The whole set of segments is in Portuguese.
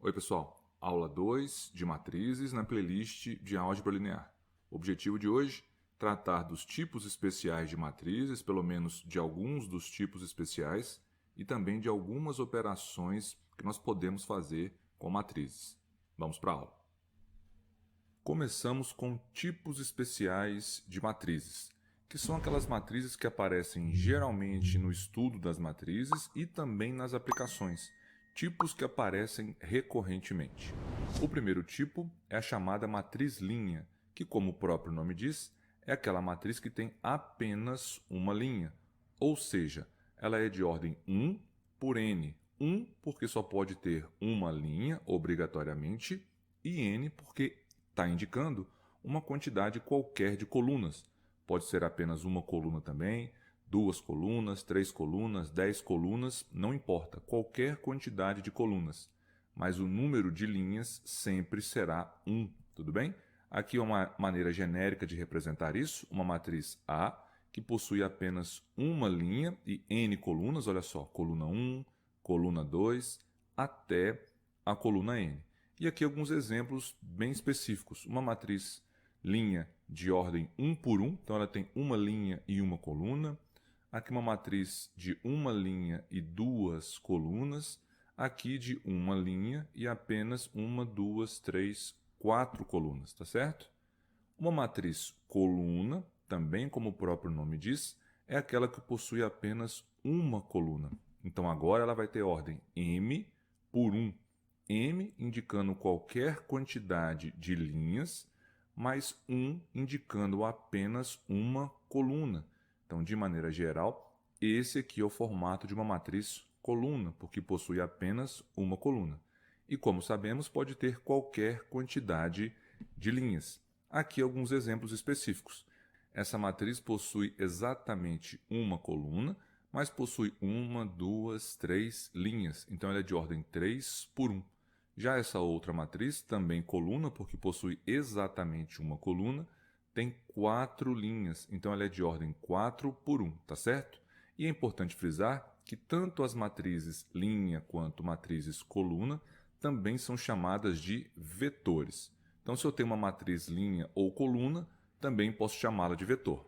Oi, pessoal. Aula 2 de matrizes na playlist de álgebra linear. O objetivo de hoje, tratar dos tipos especiais de matrizes, pelo menos de alguns dos tipos especiais, e também de algumas operações que nós podemos fazer com matrizes. Vamos para a aula. Começamos com tipos especiais de matrizes, que são aquelas matrizes que aparecem geralmente no estudo das matrizes e também nas aplicações, tipos que aparecem recorrentemente. O primeiro tipo é a chamada matriz linha, que, como o próprio nome diz, é aquela matriz que tem apenas uma linha, ou seja, ela é de ordem 1 por n. 1 porque só pode ter uma linha, obrigatoriamente, e n porque está indicando uma quantidade qualquer de colunas. Pode ser apenas uma coluna também, duas colunas, três colunas, 10 colunas, não importa, qualquer quantidade de colunas. Mas o número de linhas sempre será 1, tudo bem? Aqui é uma maneira genérica de representar isso, uma matriz A, que possui apenas uma linha e n colunas, olha só, coluna 1, coluna 2, até a coluna n. E aqui alguns exemplos bem específicos. Uma matriz linha de ordem 1 por 1, então ela tem uma linha e uma coluna. Aqui uma matriz de uma linha e duas colunas. Aqui de uma linha e apenas uma, duas, três, quatro colunas, tá certo? Uma matriz coluna, também como o próprio nome diz, é aquela que possui apenas uma coluna. Então agora ela vai ter ordem m por 1. M indicando qualquer quantidade de linhas, mais 1 indicando apenas uma coluna. Então, de maneira geral, esse aqui é o formato de uma matriz coluna, porque possui apenas uma coluna. E como sabemos, pode ter qualquer quantidade de linhas. Aqui alguns exemplos específicos. Essa matriz possui exatamente uma coluna, mas possui uma, duas, três linhas. Então ela é de ordem 3 por 1. Já essa outra matriz, também coluna, porque possui exatamente uma coluna, tem 4 linhas. Então ela é de ordem 4 por 1, tá certo? E é importante frisar que tanto as matrizes linha quanto matrizes coluna também são chamadas de vetores. Então, se eu tenho uma matriz linha ou coluna, também posso chamá-la de vetor.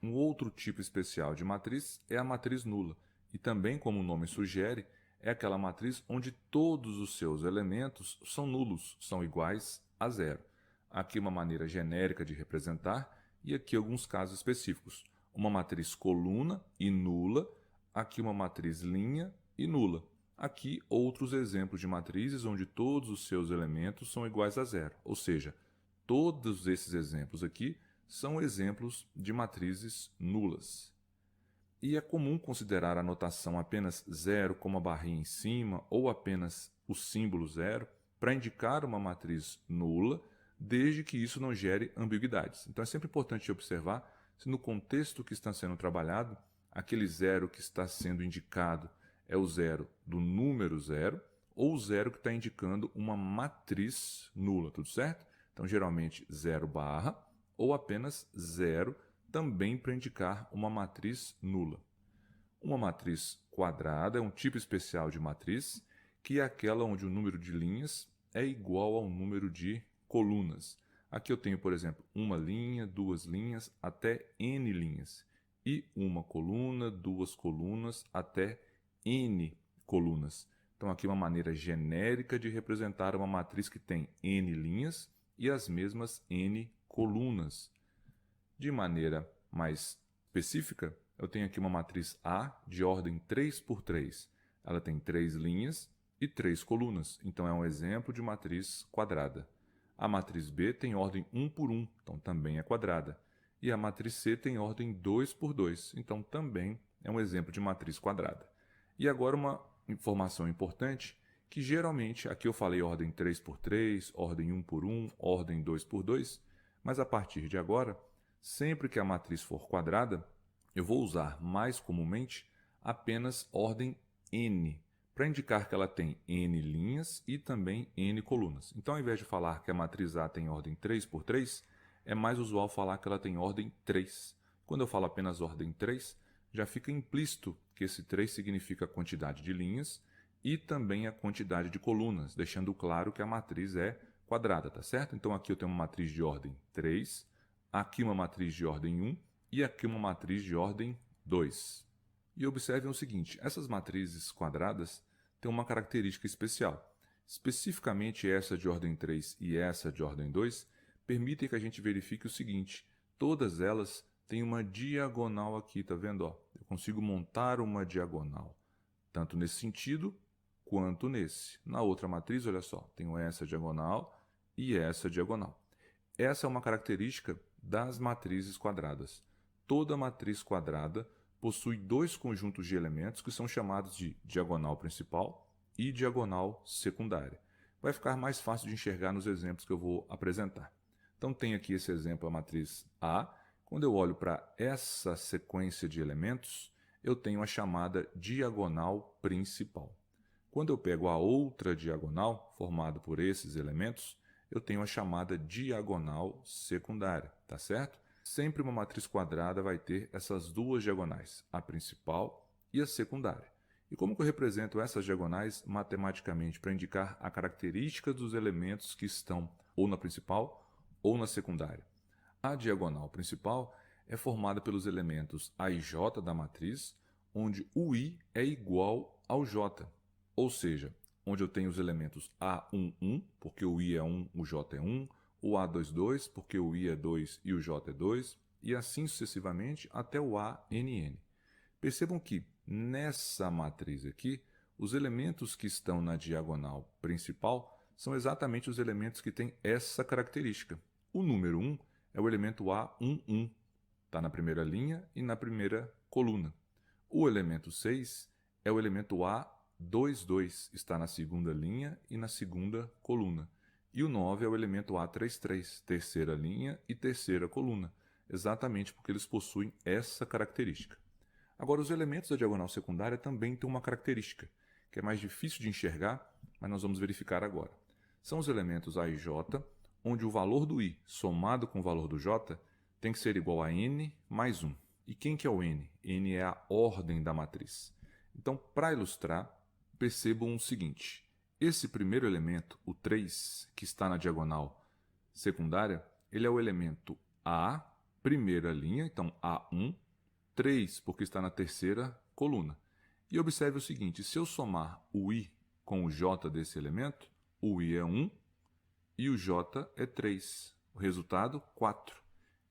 Um outro tipo especial de matriz é a matriz nula, e também, como o nome sugere, é aquela matriz onde todos os seus elementos são nulos, são iguais a zero. Aqui uma maneira genérica de representar, e aqui alguns casos específicos. Uma matriz coluna e nula, aqui uma matriz linha e nula. Aqui outros exemplos de matrizes onde todos os seus elementos são iguais a zero, ou seja, todos esses exemplos aqui são exemplos de matrizes nulas. E é comum considerar a notação apenas zero como a barrinha em cima ou apenas o símbolo zero para indicar uma matriz nula, desde que isso não gere ambiguidades. Então é sempre importante observar se no contexto que está sendo trabalhado, aquele zero que está sendo indicado é o zero do número zero ou o zero que está indicando uma matriz nula, tudo certo? Então geralmente zero barra ou apenas zero, também para indicar uma matriz nula. Uma matriz quadrada é um tipo especial de matriz, que é aquela onde o número de linhas é igual ao número de colunas. Aqui eu tenho, por exemplo, uma linha, duas linhas, até n linhas. E uma coluna, duas colunas, até n colunas. Então aqui uma maneira genérica de representar uma matriz que tem n linhas e as mesmas n colunas. De maneira mais específica, eu tenho aqui uma matriz A de ordem 3 por 3. Ela tem 3 linhas e 3 colunas, então é um exemplo de matriz quadrada. A matriz B tem ordem 1 por 1, então também é quadrada. E a matriz C tem ordem 2 por 2, então também é um exemplo de matriz quadrada. E agora uma informação importante, que geralmente, aqui eu falei ordem 3 por 3, ordem 1 por 1, ordem 2 por 2, mas a partir de agora, sempre que a matriz for quadrada, eu vou usar mais comumente apenas ordem n, para indicar que ela tem n linhas e também n colunas. Então, ao invés de falar que a matriz A tem ordem 3 por 3, é mais usual falar que ela tem ordem 3. Quando eu falo apenas ordem 3, já fica implícito que esse 3 significa quantidade de linhas e também a quantidade de colunas, deixando claro que a matriz é quadrada, tá certo? Então aqui eu tenho uma matriz de ordem 3, aqui uma matriz de ordem 1 e aqui uma matriz de ordem 2. E observem o seguinte, essas matrizes quadradas têm uma característica especial. Especificamente essa de ordem 3 e essa de ordem 2 permitem que a gente verifique o seguinte, todas elas têm uma diagonal aqui, tá vendo? Ó, eu consigo montar uma diagonal, tanto nesse sentido quanto nesse. Na outra matriz, olha só, tenho essa diagonal e essa diagonal. Essa é uma característica das matrizes quadradas. Toda matriz quadrada possui dois conjuntos de elementos que são chamados de diagonal principal e diagonal secundária. Vai ficar mais fácil de enxergar nos exemplos que eu vou apresentar. Então, tem aqui esse exemplo, a matriz A. Quando eu olho para essa sequência de elementos, eu tenho a chamada diagonal principal. Quando eu pego a outra diagonal, formada por esses elementos, eu tenho a chamada diagonal secundária, tá certo? Sempre uma matriz quadrada vai ter essas duas diagonais, a principal e a secundária. E como que eu represento essas diagonais matematicamente para indicar a característica dos elementos que estão ou na principal ou na secundária? A diagonal principal é formada pelos elementos A e J da matriz, onde o I é igual ao J, ou seja, onde eu tenho os elementos A1, 1, porque o I é 1, o J é 1, o A2, 2, porque o I é 2 e o J é 2, e assim sucessivamente até o ANN. Percebam que, nessa matriz aqui, os elementos que estão na diagonal principal são exatamente os elementos que têm essa característica. O número 1 é o elemento A11, está na primeira linha e na primeira coluna. O elemento 6 é o elemento A22, está na segunda linha e na segunda coluna. E o 9 é o elemento A33, terceira linha e terceira coluna, exatamente porque eles possuem essa característica. Agora, os elementos da diagonal secundária também têm uma característica, que é mais difícil de enxergar, mas nós vamos verificar agora. São os elementos A e J, onde o valor do I somado com o valor do J tem que ser igual a N mais 1. E quem que é o N? N é a ordem da matriz. Então, para ilustrar, percebam o seguinte. Esse primeiro elemento, o 3, que está na diagonal secundária, ele é o elemento A, primeira linha, então A1, 3, porque está na terceira coluna. E observe o seguinte, se eu somar o I com o J desse elemento, o I é 1 e o J é 3. O resultado, 4.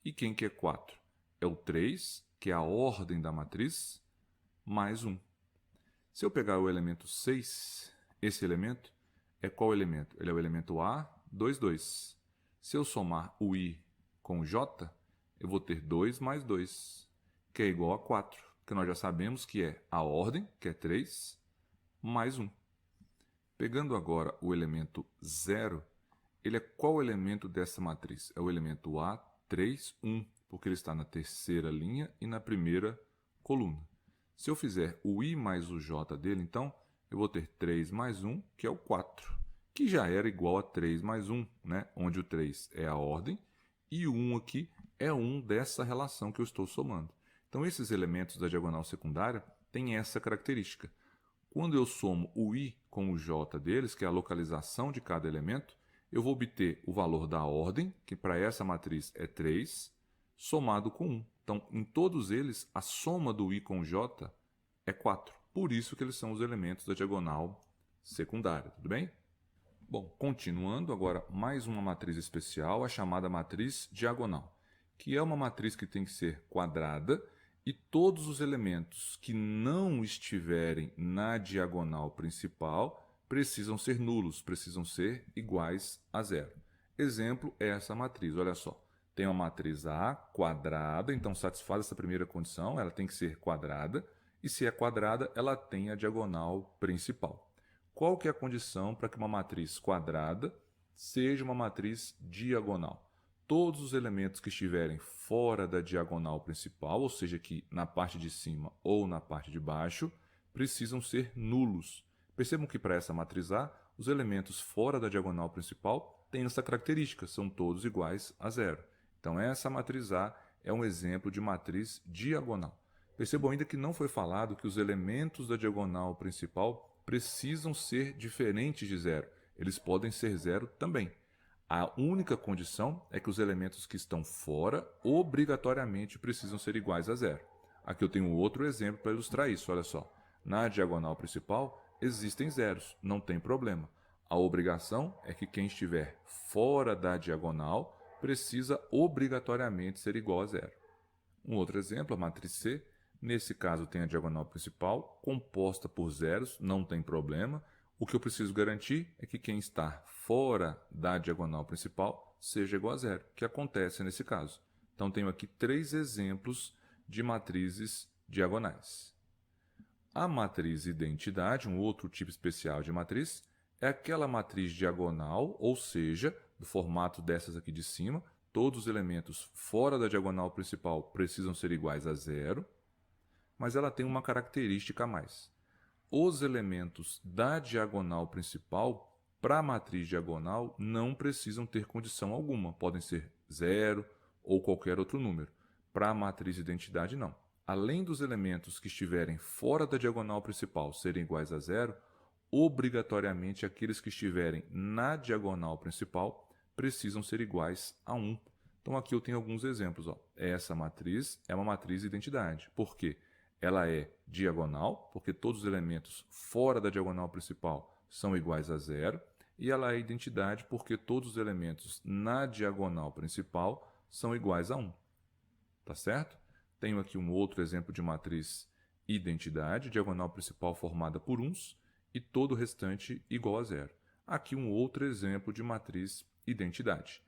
E quem que é 4? É o 3, que é a ordem da matriz, mais 1. Se eu pegar o elemento 6, esse elemento é qual elemento? Ele é o elemento A2, 2. Se eu somar o I com o J, eu vou ter 2 mais 2, que é igual a 4, que nós já sabemos que é a ordem, que é 3, mais 1. Pegando agora o elemento 0, ele é qual elemento dessa matriz? É o elemento A3, 1, porque ele está na terceira linha e na primeira coluna. Se eu fizer o I mais o J dele, então, eu vou ter 3 mais 1, que é o 4, que já era igual a 3 mais 1, né? Onde o 3 é a ordem e o 1 aqui é 1 dessa relação que eu estou somando. Então, esses elementos da diagonal secundária têm essa característica. Quando eu somo o I com o J deles, que é a localização de cada elemento, eu vou obter o valor da ordem, que para essa matriz é 3, somado com 1. Então, em todos eles, a soma do I com o J é 4. Por isso que eles são os elementos da diagonal secundária, tudo bem? Bom, continuando, agora mais uma matriz especial, a chamada matriz diagonal, que é uma matriz que tem que ser quadrada e todos os elementos que não estiverem na diagonal principal precisam ser nulos, precisam ser iguais a zero. Exemplo é essa matriz, olha só. Tem uma matriz A quadrada, então satisfaz essa primeira condição, ela tem que ser quadrada, e se é quadrada, ela tem a diagonal principal. Qual que é a condição para que uma matriz quadrada seja uma matriz diagonal? Todos os elementos que estiverem fora da diagonal principal, ou seja, aqui na parte de cima ou na parte de baixo, precisam ser nulos. Percebam que para essa matriz A, os elementos fora da diagonal principal têm essa característica, são todos iguais a zero. Então, essa matriz A é um exemplo de matriz diagonal. Percebam ainda que não foi falado que os elementos da diagonal principal precisam ser diferentes de zero. Eles podem ser zero também. A única condição é que os elementos que estão fora obrigatoriamente precisam ser iguais a zero. Aqui eu tenho outro exemplo para ilustrar isso, olha só. Na diagonal principal existem zeros, não tem problema. A obrigação é que quem estiver fora da diagonal precisa obrigatoriamente ser igual a zero. Um outro exemplo, a matriz C. Nesse caso tem a diagonal principal composta por zeros, não tem problema. O que eu preciso garantir é que quem está fora da diagonal principal seja igual a zero, que acontece nesse caso. Então, tenho aqui 3 exemplos de matrizes diagonais. A matriz identidade, um outro tipo especial de matriz, é aquela matriz diagonal, ou seja, do formato dessas aqui de cima, todos os elementos fora da diagonal principal precisam ser iguais a zero, mas ela tem uma característica a mais. Os elementos da diagonal principal, para a matriz diagonal, não precisam ter condição alguma. Podem ser zero ou qualquer outro número. Para a matriz identidade, não. Além dos elementos que estiverem fora da diagonal principal serem iguais a zero, obrigatoriamente aqueles que estiverem na diagonal principal precisam ser iguais a 1. Então, aqui eu tenho alguns exemplos. Essa matriz é uma matriz identidade. Por quê? Ela é diagonal, porque todos os elementos fora da diagonal principal são iguais a zero, e ela é identidade porque todos os elementos na diagonal principal são iguais a 1. Tá certo? Tenho aqui um outro exemplo de matriz identidade, diagonal principal formada por uns, e todo o restante igual a zero. Aqui um outro exemplo de matriz identidade.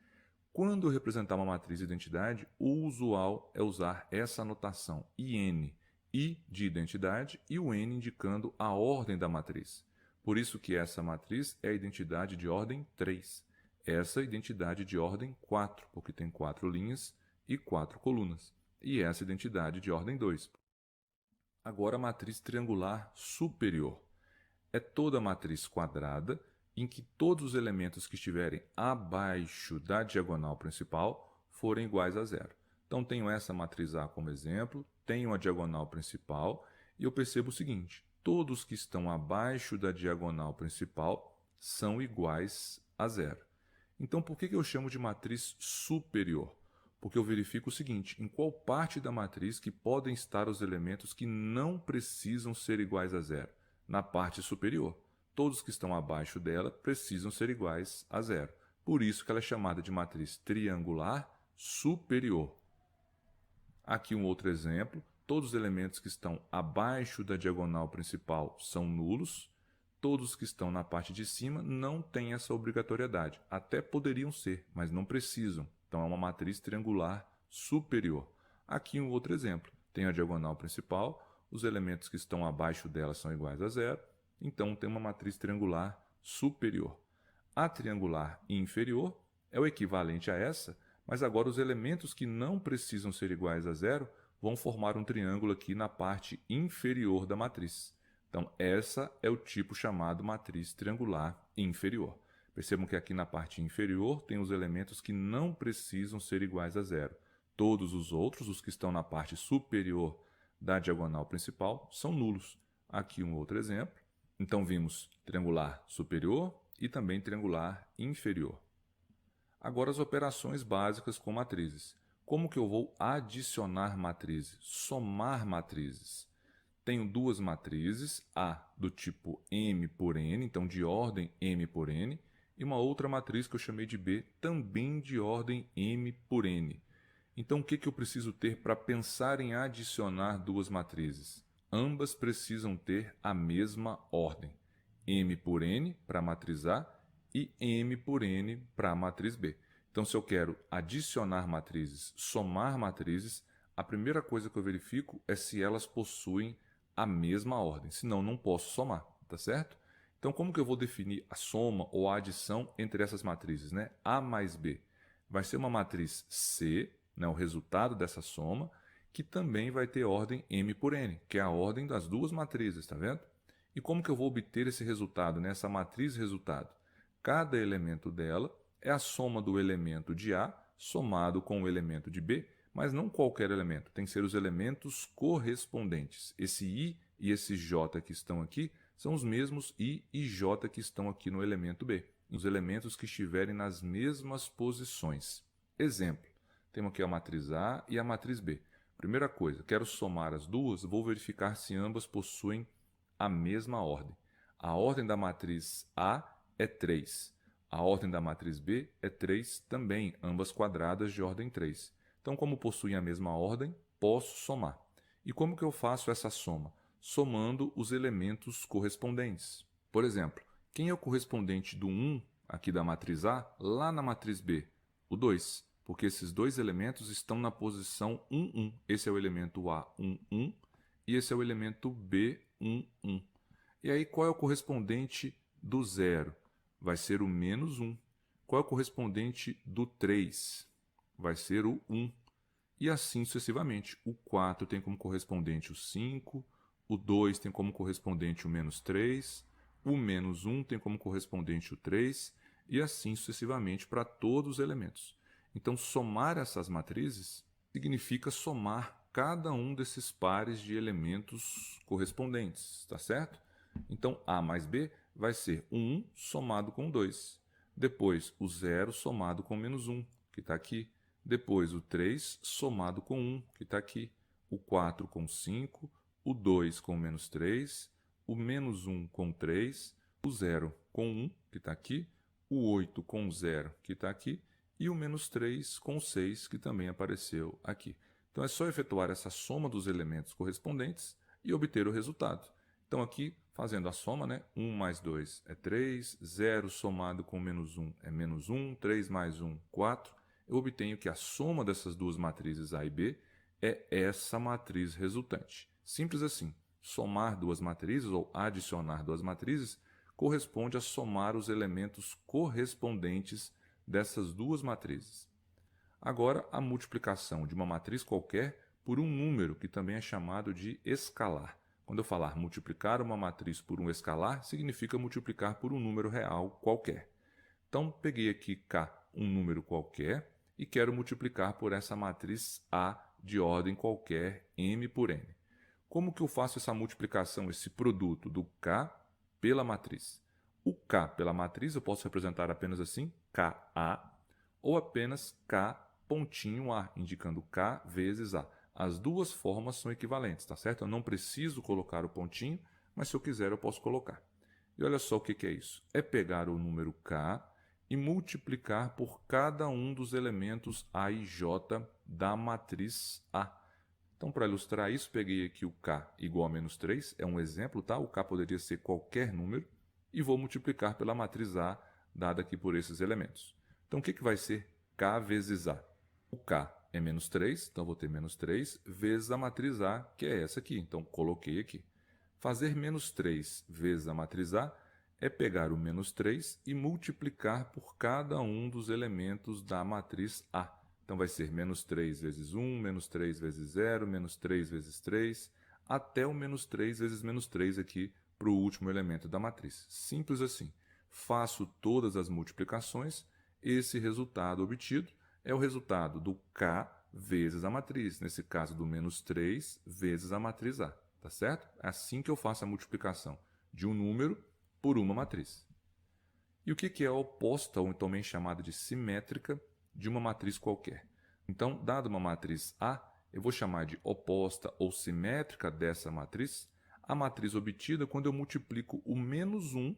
Quando eu representar uma matriz identidade, o usual é usar essa notação IN, I de identidade e o N indicando a ordem da matriz. Por isso que essa matriz é a identidade de ordem 3. Essa é a identidade de ordem 4, porque tem 4 linhas e 4 colunas. E essa é a identidade de ordem 2. Agora a matriz triangular superior. É toda matriz quadrada em que todos os elementos que estiverem abaixo da diagonal principal forem iguais a zero. Então, tenho essa matriz A como exemplo, tenho a diagonal principal e eu percebo o seguinte, todos que estão abaixo da diagonal principal são iguais a zero. Então, por que eu chamo de matriz superior? Porque eu verifico o seguinte, em qual parte da matriz que podem estar os elementos que não precisam ser iguais a zero? Na parte superior. Todos que estão abaixo dela precisam ser iguais a zero. Por isso que ela é chamada de matriz triangular superior. Aqui um outro exemplo, todos os elementos que estão abaixo da diagonal principal são nulos, todos que estão na parte de cima não têm essa obrigatoriedade, até poderiam ser, mas não precisam, então é uma matriz triangular superior. Aqui um outro exemplo, tem a diagonal principal, os elementos que estão abaixo dela são iguais a zero, então tem uma matriz triangular superior. A triangular inferior é o equivalente a essa, mas agora os elementos que não precisam ser iguais a zero vão formar um triângulo aqui na parte inferior da matriz. Então, essa é o tipo chamado matriz triangular inferior. Percebam que aqui na parte inferior tem os elementos que não precisam ser iguais a zero. Todos os outros, os que estão na parte superior da diagonal principal, são nulos. Aqui um outro exemplo. Então, vimos triangular superior e também triangular inferior. Agora as operações básicas com matrizes. Como que eu vou adicionar matrizes, somar matrizes? Tenho duas matrizes, A do tipo M por N, então de ordem M por N, e uma outra matriz que eu chamei de B, também de ordem M por N. Então o que eu preciso ter para pensar em adicionar duas matrizes? Ambas precisam ter a mesma ordem. M por N para a matriz A e M por N para a matriz B. Então, se eu quero adicionar matrizes, somar matrizes, a primeira coisa que eu verifico é se elas possuem a mesma ordem, senão não posso somar, tá certo? Então, como que eu vou definir a soma ou a adição entre essas matrizes, né? A mais B vai ser uma matriz C, né, o resultado dessa soma, que também vai ter ordem M por N, que é a ordem das duas matrizes, tá vendo? E como que eu vou obter esse resultado, né? Essa matriz resultado? Cada elemento dela é a soma do elemento de A somado com o elemento de B, mas não qualquer elemento, tem que ser os elementos correspondentes. Esse I e esse J que estão aqui são os mesmos I e J que estão aqui no elemento B, os elementos que estiverem nas mesmas posições. Exemplo, temos aqui a matriz A e a matriz B. Primeira coisa, quero somar as duas, vou verificar se ambas possuem a mesma ordem. A ordem da matriz A é 3. A ordem da matriz B é 3 também, ambas quadradas de ordem 3. Então, como possuem a mesma ordem, posso somar. E como que eu faço essa soma? Somando os elementos correspondentes. Por exemplo, quem é o correspondente do 1 aqui da matriz A, lá na matriz B? O 2, porque esses dois elementos estão na posição 1, 1. Esse é o elemento A, 1, 1, e esse é o elemento B, 1, 1. E aí, qual é o correspondente do 0? Vai ser o menos 1. Qual é o correspondente do 3? Vai ser o 1. E assim sucessivamente. O 4 tem como correspondente o 5, o 2 tem como correspondente o menos 3, o menos 1 tem como correspondente o 3, e assim sucessivamente para todos os elementos. Então, somar essas matrizes significa somar cada um desses pares de elementos correspondentes, tá certo? Então, A mais B vai ser o 1 somado com o 2. Depois, o 0 somado com o menos 1, que está aqui. Depois, o 3 somado com 1, que está aqui. O 4 com 5, o 2 com menos 3, o menos 1 com 3, o 0 com 1, que está aqui, o 8 com 0, que está aqui, e o menos 3 com 6, que também apareceu aqui. Então, é só efetuar essa soma dos elementos correspondentes e obter o resultado. Então, aqui, fazendo a soma, né? 1 mais 2 é 3, 0 somado com menos 1 é menos 1, 3 mais 1, 4. Eu obtenho que a soma dessas duas matrizes A e B é essa matriz resultante. Simples assim. Somar duas matrizes ou adicionar duas matrizes corresponde a somar os elementos correspondentes dessas duas matrizes. Agora, a multiplicação de uma matriz qualquer por um número, que também é chamado de escalar. Quando eu falar multiplicar uma matriz por um escalar, significa multiplicar por um número real qualquer. Então, peguei aqui K, um número qualquer, e quero multiplicar por essa matriz A de ordem qualquer, M por N. Como que eu faço essa multiplicação, esse produto do K pela matriz? O K pela matriz eu posso representar apenas assim, KA, ou apenas K pontinho A, indicando K vezes A. As duas formas são equivalentes, tá certo? Eu não preciso colocar o pontinho, mas se eu quiser eu posso colocar. E olha só o que é isso. É pegar o número K e multiplicar por cada um dos elementos A e J da matriz A. Então, para ilustrar isso, peguei aqui o K igual a menos 3, é um exemplo, tá? O K poderia ser qualquer número, e vou multiplicar pela matriz A, dada aqui por esses elementos. Então, o que vai ser K vezes A? O K é menos 3, então vou ter menos 3, vezes a matriz A, que é essa aqui. Então, coloquei aqui. Fazer menos 3 vezes a matriz A é pegar o menos 3 e multiplicar por cada um dos elementos da matriz A. Então, vai ser menos 3 vezes 1, menos 3 vezes 0, menos 3 vezes 3, até o menos 3 vezes menos 3 aqui para o último elemento da matriz. Simples assim. Faço todas as multiplicações, esse resultado obtido é o resultado do K vezes a matriz, nesse caso do menos 3 vezes a matriz A. Tá certo? É assim que eu faço a multiplicação de um número por uma matriz. E o que é a oposta, ou também chamada de simétrica, de uma matriz qualquer? Então, dada uma matriz A, eu vou chamar de oposta ou simétrica dessa matriz a matriz obtida quando eu multiplico o menos 1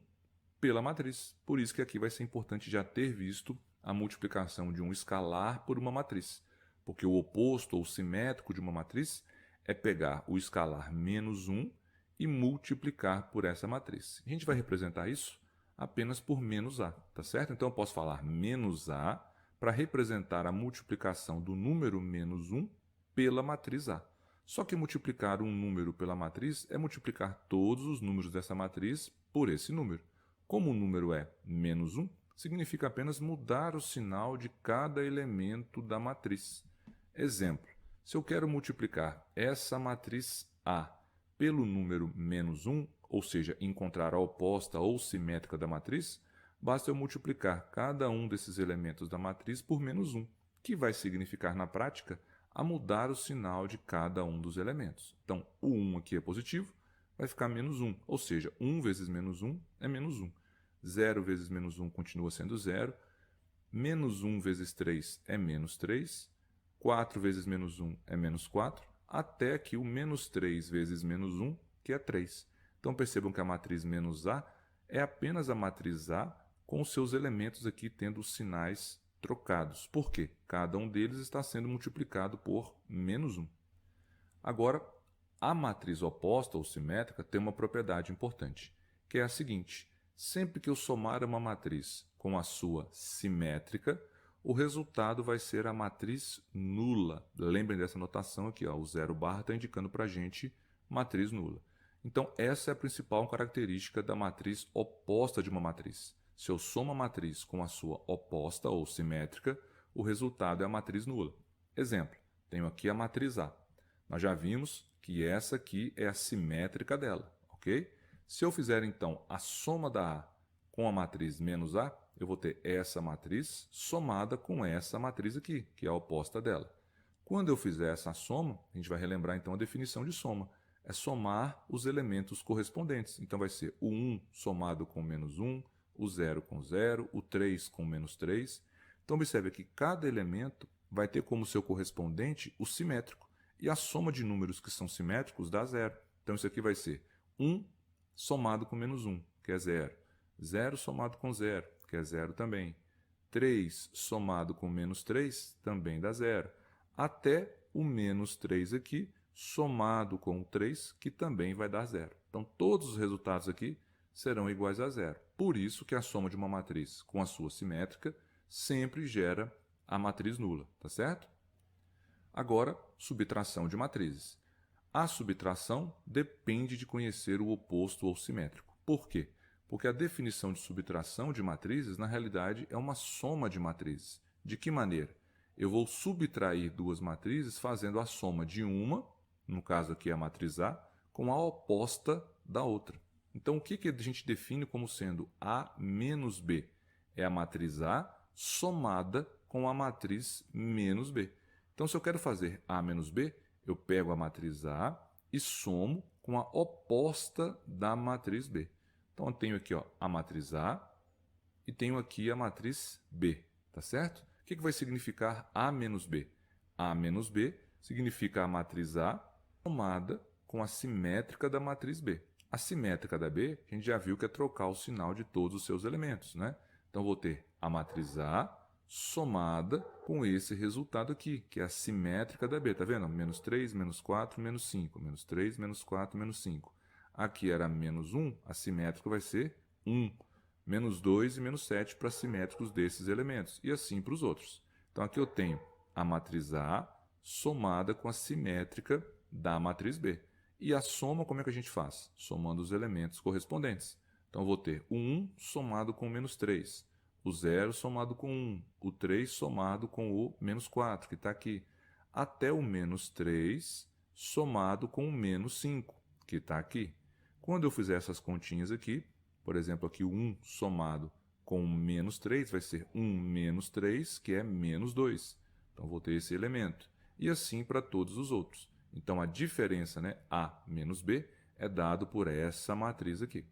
pela matriz. Por isso que aqui vai ser importante já ter visto a multiplicação de um escalar por uma matriz. Porque o oposto ou simétrico de uma matriz é pegar o escalar menos 1 e multiplicar por essa matriz. A gente vai representar isso apenas por menos A, tá certo? Então, eu posso falar menos A para representar a multiplicação do número menos 1 pela matriz A. Só que multiplicar um número pela matriz é multiplicar todos os números dessa matriz por esse número. Como o número é menos 1, significa apenas mudar o sinal de cada elemento da matriz. Exemplo, se eu quero multiplicar essa matriz A pelo número menos 1, ou seja, encontrar a oposta ou simétrica da matriz, basta eu multiplicar cada um desses elementos da matriz por menos 1, que vai significar na prática a mudar o sinal de cada um dos elementos. Então, o 1 aqui é positivo, vai ficar menos 1. Ou seja, 1 vezes menos 1 é menos 1. 0 vezes menos 1 continua sendo 0. Menos 1 vezes 3 é menos 3. 4 vezes menos 1 é menos 4. Até aqui o menos 3 vezes menos 1, que é 3. Então percebam que a matriz menos A é apenas a matriz A com os seus elementos aqui tendo os sinais trocados. Por quê? Cada um deles está sendo multiplicado por menos 1. Agora, a matriz oposta ou simétrica tem uma propriedade importante, que é a seguinte: sempre que eu somar uma matriz com a sua simétrica, o resultado vai ser a matriz nula. Lembrem dessa notação aqui, ó, o 0 está indicando para a gente matriz nula. Então, essa é a principal característica da matriz oposta de uma matriz. Se eu somo a matriz com a sua oposta ou simétrica, o resultado é a matriz nula. Exemplo, tenho aqui a matriz A. Nós já vimos que essa aqui é a simétrica dela, ok? Se eu fizer, então, a soma da A com a matriz menos A, eu vou ter essa matriz somada com essa matriz aqui, que é a oposta dela. Quando eu fizer essa soma, a gente vai relembrar, então, a definição de soma. É somar os elementos correspondentes. Então, vai ser o 1 somado com menos 1, o 0 com 0, o 3 com menos 3. Então, observe que cada elemento vai ter como seu correspondente o simétrico. E a soma de números que são simétricos dá 0. Então, isso aqui vai ser 1 somado com menos 1, que é 0. 0 somado com 0, que é 0 também. 3 somado com menos 3, também dá 0. Até o menos 3 aqui, somado com o 3, que também vai dar 0. Então, todos os resultados aqui serão iguais a 0. Por isso que a soma de uma matriz com a sua simétrica sempre gera a matriz nula, tá certo? Agora, subtração de matrizes. A subtração depende de conhecer o oposto ou simétrico. Por quê? Porque a definição de subtração de matrizes, na realidade, é uma soma de matrizes. De que maneira? Eu vou subtrair duas matrizes fazendo a soma de uma, no caso aqui a matriz A, com a oposta da outra. Então, o que a gente define como sendo A menos B? É a matriz A somada com a matriz menos B. Então, se eu quero fazer A menos B, eu pego a matriz A e somo com a oposta da matriz B. Então, eu tenho aqui, ó, a matriz A e tenho aqui a matriz B, tá certo? O que vai significar A menos B? A menos B significa a matriz A somada com a simétrica da matriz B. A simétrica da B, a gente já viu que é trocar o sinal de todos os seus elementos, né? Então, vou ter a matriz A somada com esse resultado aqui, que é a simétrica da B. Tá vendo? Menos 3, menos 4, menos 5. Menos 3, menos 4, menos 5. Aqui era menos 1, a simétrica vai ser 1. Menos 2 e menos 7 para simétricos desses elementos. E assim para os outros. Então, aqui eu tenho a matriz A somada com a simétrica da matriz B. E a soma, como é que a gente faz? Somando os elementos correspondentes. Então, eu vou ter o 1 somado com o menos 3. O 0 somado com 1, o 3 somado com o menos 4, que está aqui, até o menos 3 somado com o menos 5, que está aqui. Quando eu fizer essas continhas aqui, por exemplo, aqui o 1 somado com o menos 3 vai ser 1 menos 3, que é menos 2. Então, vou ter esse elemento. E assim para todos os outros. Então, a diferença, né, A menos B, é dado por essa matriz aqui.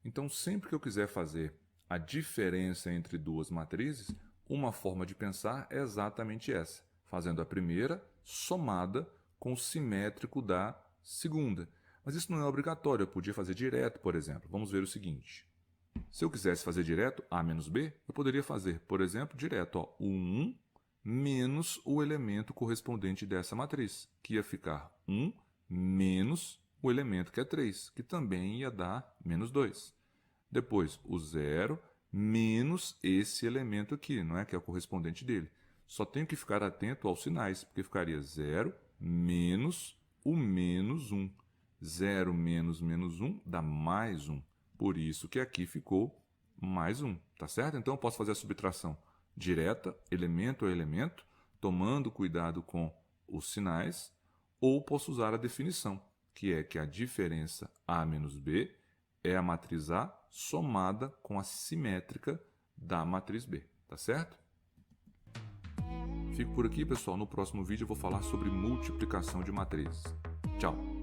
Então, sempre que eu quiser fazer a diferença entre duas matrizes, uma forma de pensar é exatamente essa, fazendo a primeira somada com o simétrico da segunda. Mas isso não é obrigatório, eu podia fazer direto, por exemplo. Vamos ver o seguinte. Se eu quisesse fazer direto A menos B, eu poderia fazer, por exemplo, direto, ó, o 1 menos o elemento correspondente dessa matriz, que ia ficar 1 menos o elemento que é 3, que também ia dar menos 2. Depois, o 0 menos esse elemento aqui, não é? Que é o correspondente dele. Só tenho que ficar atento aos sinais, porque ficaria 0 menos o menos 1. 0 menos menos 1 dá mais 1. Por isso que aqui ficou mais 1, tá certo? Então, eu posso fazer a subtração direta, elemento a elemento, tomando cuidado com os sinais, ou posso usar a definição, que é que a diferença A menos B é a matriz A somada com a simétrica da matriz B, tá certo? Fico por aqui, pessoal. No próximo vídeo eu vou falar sobre multiplicação de matrizes. Tchau!